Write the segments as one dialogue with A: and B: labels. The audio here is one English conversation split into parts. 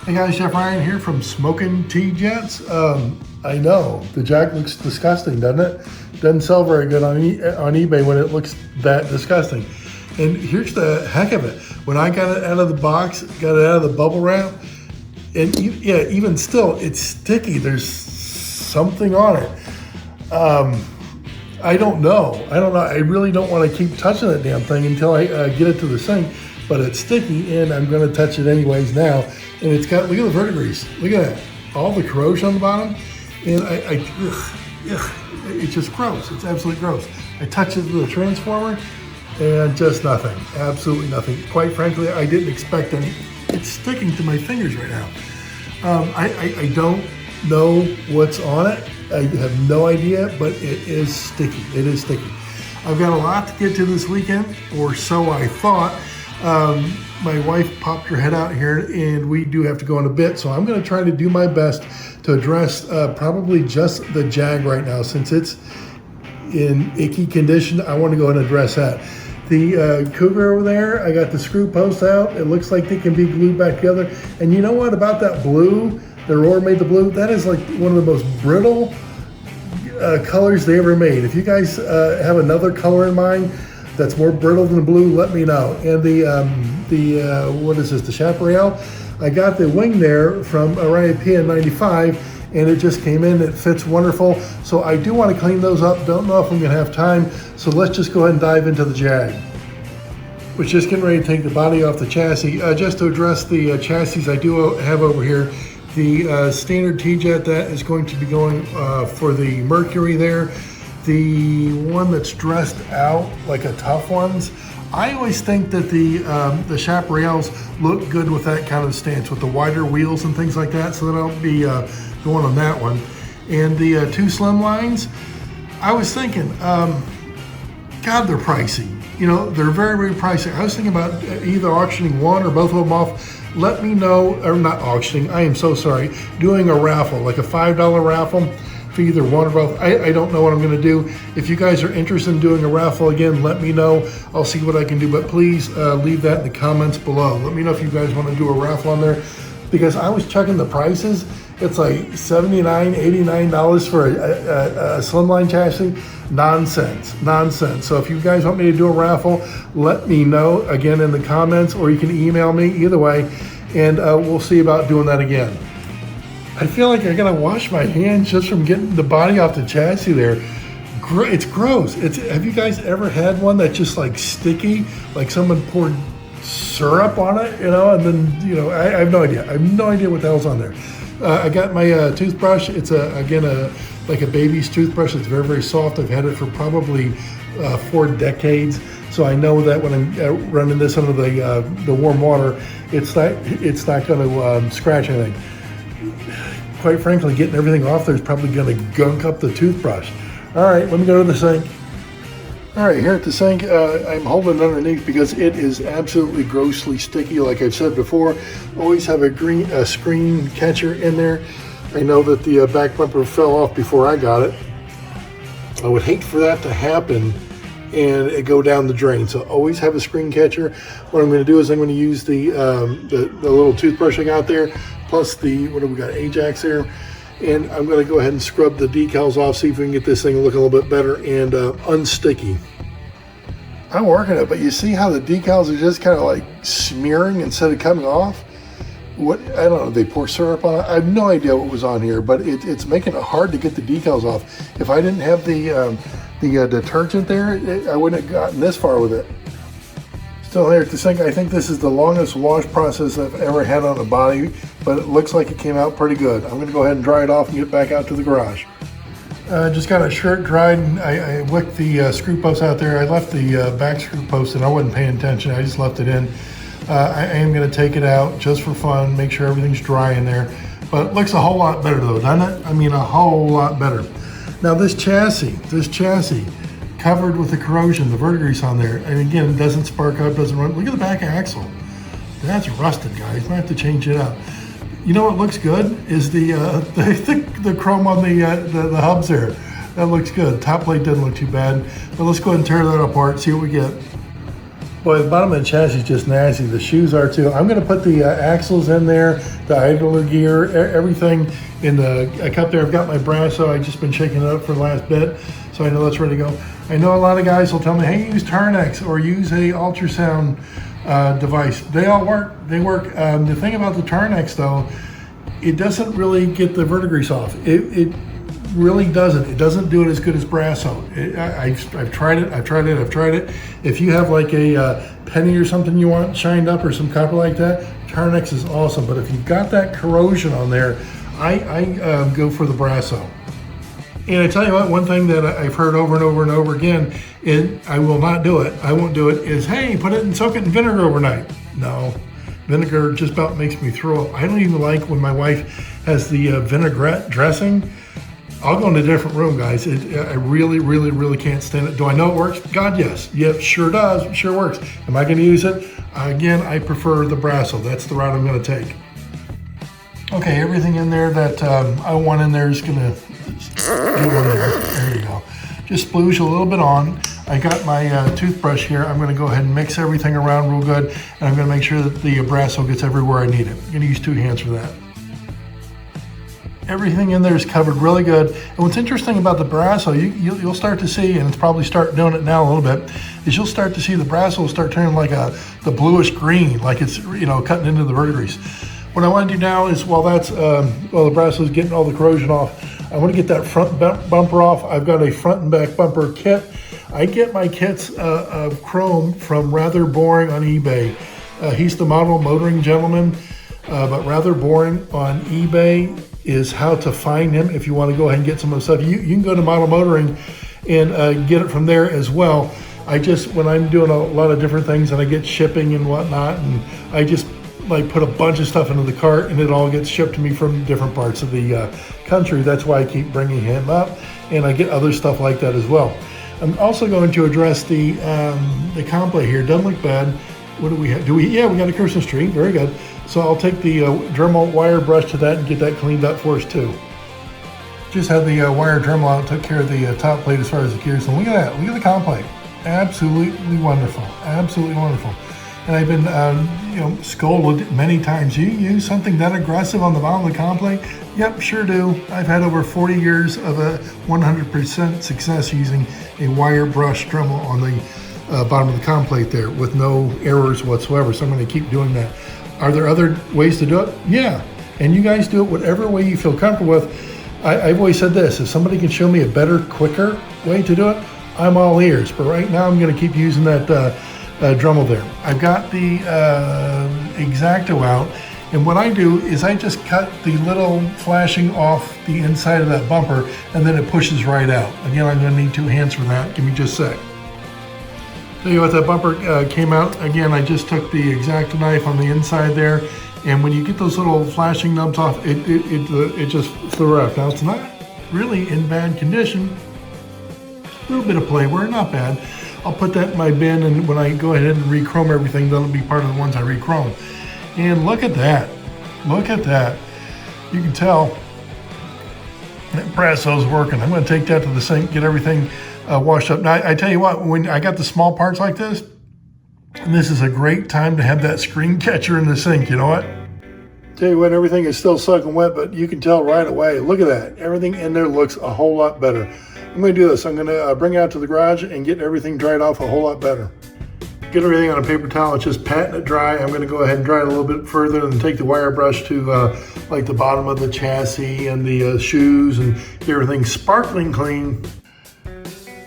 A: Hey guys, Chef Ryan here from Smoking Tea Jets. I know, the Jag looks disgusting, doesn't it? Doesn't sell very good on eBay when it looks that disgusting. And here's the heck of it. When I got it out of the box, got it out of the bubble wrap, and yeah, even still, it's sticky. There's something on it. I don't know. I really don't want to keep touching that damn thing until I get it to the sink, but it's sticky and I'm going to touch it anyways now. And it's got, look at the verdigris. Look at that. All the corrosion on the bottom. And it's just gross. It's absolutely gross. I touched it with a transformer and just nothing. Absolutely nothing. Quite frankly, I didn't expect any. It's sticking to my fingers right now. I don't know what's on it. I have no idea, but it is sticky. It is sticky. I've got a lot to get to this weekend, or so I thought. My wife popped her head out here, and we do have to go in a bit, so I'm going to try to do my best to address probably just the Jag right now. Since it's in icky condition, I want to go ahead and address that. The Cougar over there, I got the screw posts out. It looks like they can be glued back together. And you know what about that blue? The Aurora made the blue. That is like one of the most brittle colors they ever made. If you guys have another color in mind that's more brittle than blue, let me know. And the what is this? The chaparral. I got the wing there from Aurora PN95, and it just came in. It fits wonderful. So I do want to clean those up. Don't know if I'm going to have time. So let's just go ahead and dive into the Jag. We're just getting ready to take the body off the chassis. Just to address the chassis I do have over here. The standard T-Jet that is going to be going for the Mercury there. The one that's dressed out like a Tough Ones. I always think that the chaparrals look good with that kind of stance, with the wider wheels and things like that. So that I'll be going on that one. And the two Slimlines, I was thinking, God, they're pricey. You know, they're very, very pricey. I was thinking about either auctioning one or both of them off. Let me know, or not auctioning, I am so sorry, doing a raffle, like a $5 raffle for either one or both. I don't know what I'm gonna do. If you guys are interested in doing a raffle again, let me know. I'll see what I can do, but please leave that in the comments below. Let me know if you guys wanna do a raffle on there, because I was checking the prices. It's like $79, $89 for a Slimline chassis. Nonsense, nonsense. So if you guys want me to do a raffle, let me know again in the comments, or you can email me, either way, and we'll see about doing that again. I feel like I gotta wash my hands just from getting the body off the chassis there. It's gross. Have you guys ever had one that's just like sticky, like someone poured syrup on it, you know, and then, you know, I have no idea. I have no idea what the hell's on there. I got my toothbrush. It's like a baby's toothbrush. It's very, very soft. I've had it for probably 4 decades. So I know that when I'm running this under the warm water, it's not going to scratch anything. Quite frankly, getting everything off there is probably going to gunk up the toothbrush. All right, let me go to the sink. All right, here at the sink, I'm holding it underneath because it is absolutely grossly sticky. Like I've said before, always have a screen catcher in there. I know that the back bumper fell off before I got it. I would hate for that to happen and it go down the drain. So always have a screen catcher. What I'm going to do is I'm going to use the little toothbrush I got there, plus the, what do we got, Ajax there. And I'm going to go ahead and scrub the decals off, see if we can get this thing looking a little bit better and unsticky. I'm working it, but you see how the decals are just kind of like smearing instead of coming off? What, I don't know, they pour syrup on it. I have no idea what was on here, but it's making it hard to get the decals off. If I didn't have the detergent there, I wouldn't have gotten this far with it. Still here at the sink. I think this is the longest wash process I've ever had on a body, but it looks like it came out pretty good. I'm gonna go ahead and dry it off and get back out to the garage. Just got a shirt dried, and I wicked the screw post out there. I left the back screw post and I wasn't paying attention. I just left it in. I am gonna take it out just for fun, make sure everything's dry in there. But it looks a whole lot better though, doesn't it? I mean, a whole lot better. Now this chassis, covered with the corrosion, the verdigris on there, and again, it doesn't spark up, doesn't run. Look at the back axle. That's rusted, guys. Might have to change it up. You know what looks good is the chrome on the hubs there. That looks good. Top plate doesn't look too bad. But let's go ahead and tear that apart, see what we get. Boy, the bottom of the chassis is just nasty. The shoes are too. I'm going to put the axles in there, the idler gear, everything in a cup there. I've got my Brasso. I've just been shaking it up for the last bit, so I know that's ready to go. I know a lot of guys will tell me, hey, use Tarnex or use a ultrasound device. They all work. They work. The thing about the Tarnex, though, it doesn't really get the verdigris off. It really doesn't. It doesn't do it as good as Brasso. I've tried it. If you have like a penny or something you want shined up or some copper like that, Tarnex is awesome. But if you've got that corrosion on there, I go for the Brasso. And I tell you what, one thing that I've heard over and over and over again, and I will not do it, I won't do it, is, hey, put it and soak it in vinegar overnight. No, vinegar just about makes me throw up. I don't even like when my wife has the vinaigrette dressing. I'll go in a different room, guys. I really can't stand it. Do I know it works? God, yes. Yep, sure does, sure works. Am I gonna use it? Again, I prefer the Brasso. That's the route I'm gonna take. Okay, everything in there that I want in there is gonna do one there. There you go. Just splooge a little bit on. I got my toothbrush here. I'm gonna go ahead and mix everything around real good, and I'm gonna make sure that the Brasso gets everywhere I need it. I'm gonna use 2 hands for that. Everything in there is covered really good. And what's interesting about the Brasso, you'll start to see, and it's probably start doing it now a little bit, is you'll start to see the Brasso start turning like the bluish green, like it's cutting into the verdigris. What I want to do now is, while that's the Brasso is getting all the corrosion off, I want to get that front bumper off. I've got a front and back bumper kit. I get my kits of chrome from Rather Boring on eBay. He's the model motoring gentleman, but Rather Boring on eBay is how to find him if you want to go ahead and get some of the stuff. You can go to Model Motoring and get it from there as well. When I'm doing a lot of different things and I get shipping and whatnot, and I just like put a bunch of stuff into the cart and it all gets shipped to me from different parts of the country. That's why I keep bringing him up, and I get other stuff like that as well. I'm also going to address the complete here. Doesn't look bad. What do we have? Yeah, we got a Christmas tree. Very good. So I'll take the Dremel wire brush to that and get that cleaned up for us too. Just had the wire Dremel out, took care of the top plate as far as the gears. And look at that, look at the comp plate. Absolutely wonderful, absolutely wonderful. And I've been scolded many times. You use something that aggressive on the bottom of the comp plate? Yep, sure do. I've had over 40 years of a 100% success using a wire brush Dremel on the bottom of the comp plate there with no errors whatsoever. So I'm going to keep doing that. Are there other ways to do it? Yeah, and you guys do it whatever way you feel comfortable with. I've always said this, if somebody can show me a better, quicker way to do it, I'm all ears. But right now I'm gonna keep using that Dremel there. I've got the X-Acto out, and what I do is I just cut the little flashing off the inside of that bumper, and then it pushes right out. Again, I'm gonna need 2 hands for that. Give me just a sec. Tell you what, that bumper came out. Again, I just took the X-Acto knife on the inside there, and when you get those little flashing nubs off, it just flew out. Now, it's not really in bad condition. A little bit of play wear, not bad. I'll put that in my bin, and when I go ahead and re-chrome everything, that'll be part of the ones I re-chrome. And look at that. Look at that. You can tell that Brasso's working. I'm going to take that to the sink, get everything washed up. Now, I tell you what, when I got the small parts like this, and this is a great time to have that screen catcher in the sink. You know what? Tell you what, everything is still soaking wet, but you can tell right away. Look at that. Everything in there looks a whole lot better. I'm going to do this. I'm going to bring it out to the garage and get everything dried off a whole lot better. Get everything on a paper towel. It's just patting it dry. I'm going to go ahead and dry it a little bit further and take the wire brush to like the bottom of the chassis and the shoes and get everything sparkling clean.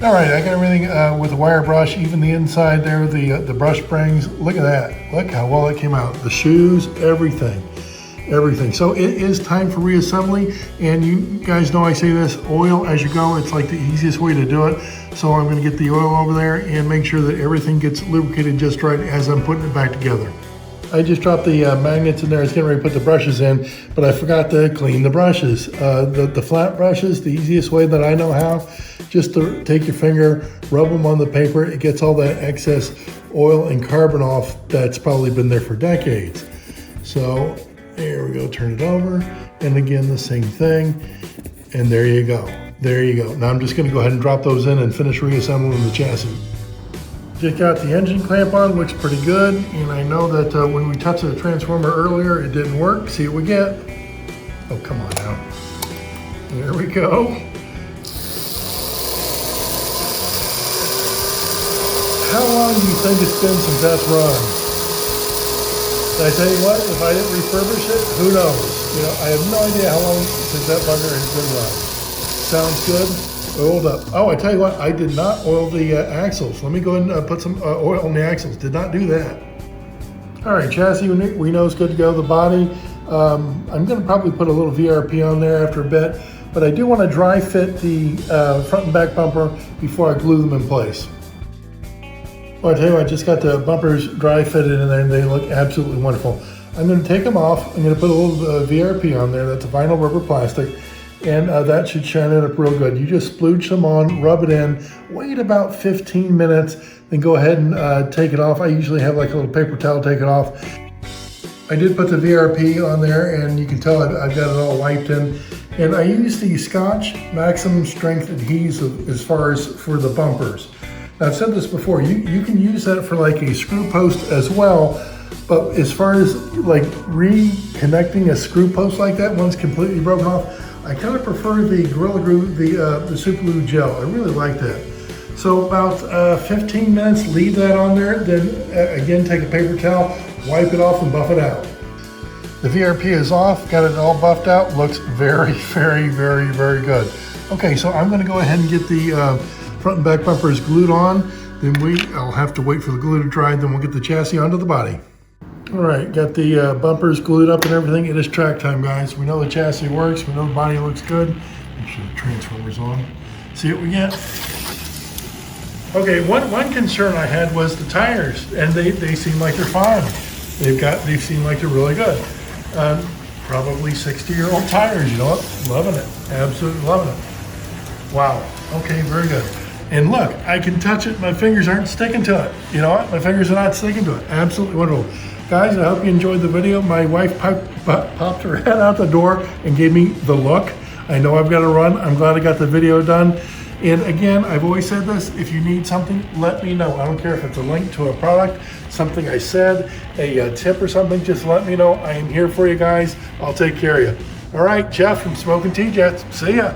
A: All right, I got everything with the wire brush, even the inside there, the brush springs. Look at that. Look how well it came out. The shoes, everything. So it is time for reassembly, and you guys know I say this, oil as you go. It's like the easiest way to do it. So I'm going to get the oil over there and make sure that everything gets lubricated just right as I'm putting it back together. I just dropped the magnets in there. I was getting ready to put the brushes in, but I forgot to clean the brushes. The flat brushes, the easiest way that I know how, just to take your finger, rub them on the paper. It gets all that excess oil and carbon off that's probably been there for decades. So there we go, turn it over. And again, the same thing. And there you go. There you go. Now I'm just going to go ahead and drop those in and finish reassembling the chassis. Just got the engine clamp on, looks pretty good. And I know that when we touched the transformer earlier, it didn't work. See what we get. Oh, come on now. There we go. How long do you think it's been since that's run? And I tell you what, if I didn't refurbish it, who knows? You know, I have no idea how long since that bugger has been run. Sounds good. Oiled up. Oh, I tell you what, I did not oil the axles. Let me go ahead and put some oil on the axles. Did not do that. All right, chassis we know is good to go. The body, I'm going to probably put a little VRP on there after a bit, but I do want to dry fit the front and back bumper before I glue them in place. Well, I tell you what, I just got the bumpers dry fitted in there and they look absolutely wonderful. I'm going to take them off. I'm going to put a little VRP on there. That's a vinyl rubber plastic. And that should shine it up real good. You just splooge them on, rub it in, wait about 15 minutes, then go ahead and take it off. I usually have like a little paper towel, take it off. I did put the VRP on there and you can tell I've got it all wiped in. And I use the Scotch Maximum Strength Adhesive as far as for the bumpers. Now I've said this before, you can use that for like a screw post as well. But as far as like reconnecting a screw post like that, once completely broken off, I kind of prefer the Gorilla Glue, the Super Glue gel. I really like that. So about 15 minutes, leave that on there. Then again, take a paper towel, wipe it off and buff it out. The VRP is off, got it all buffed out. Looks very, very, very, very good. Okay, so I'm gonna go ahead and get the front and back bumpers glued on. Then I'll have to wait for the glue to dry, then we'll get the chassis onto the body. All right, got the bumpers glued up and everything. It is track time, guys. We know the chassis works. We know the body looks good. Make sure the transformer's on. See what we get. Okay, one concern I had was the tires, and they seem like they're fine. They seem like they're really good. Probably 60-year-old tires, you know what? Loving it, absolutely loving it. Wow, okay, very good. And look, I can touch it, my fingers aren't sticking to it. You know what? My fingers are not sticking to it. Absolutely wonderful. Guys, I hope you enjoyed the video. My wife popped her head out the door and gave me the look. I know I've got to run. I'm glad I got the video done. And again, I've always said this, if you need something, let me know. I don't care if it's a link to a product, something I said, a tip or something, just let me know. I am here for you guys. I'll take care of you. All right, Jeff from Smoking Tea Jets. See ya.